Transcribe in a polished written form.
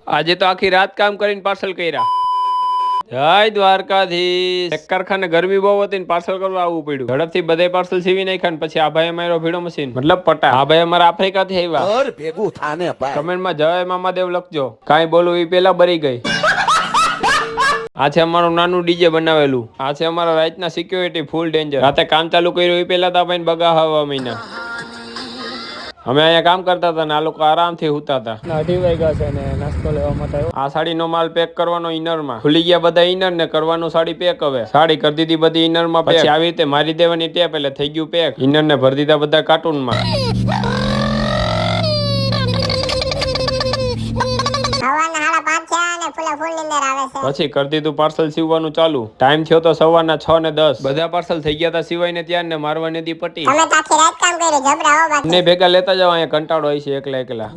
આજે તો આખી રાત કામ કરીને પાર્સલ કર્યા. જય દ્વારકાધીશ. એક કારખાને ગરમી બહુ હતી ને પાર્સલ કરવા આવવું પડ્યું. ઝડપથી બધે પાર્સલ સીવી નાખ્યા ને પછી આ ભાઈ અમારો ભીડો મશીન મતલબ પટા. આ ભાઈ અમારા આફ્રિકા થી આવ્યા. ભેગું થાને ભાઈ. કમેન્ટમાં જય મામાદેવ લખજો. કાંઈ બોલું એ પેલા બરી ગઈ. આ છે અમારું નાનું ડીજે બનાવેલું. આ છે અમારા રાતના સિક્યોરિટી ફૂલ ડેન્જર. રાતે કામ ચાલુ કર્યું એ પેલા તો ભાઈ બગા હવા મહિના. અમે અહીંયા કામ કરતા હતા ને આ લોકો આરામથી હુતા હતા. 8 વાગ્યા છે ને નાસ્તો લેવા માટે આવ્યો. આ સાડીનો માલ પેક કરવાનો ઇનર માં. ખુલી ગયા બધા ઇનર ને કરવાનું સાડી પેક. હવે સાડી કરી દીધી બધી ઇનર માં. પછી આવી રીતે મારી દેવાની ટેપ એટલે થઈ ગયું પેક. ઇનર ને ભરી દીધા બધા કાર્ટૂન માં. પછી કરી દીધું પાર્સલ સીવવાનું ચાલુ. ટાઈમ થયો તો સવારના 6:10. બધા પાર્સલ થઈ ગયા હતા સિવાય ને ત્યાં ને મારવાની હતી પટ્ટી. ને ભેગા લેતા જાવ, અહીંયા કંટાળો હોય છે એકલા એકલા.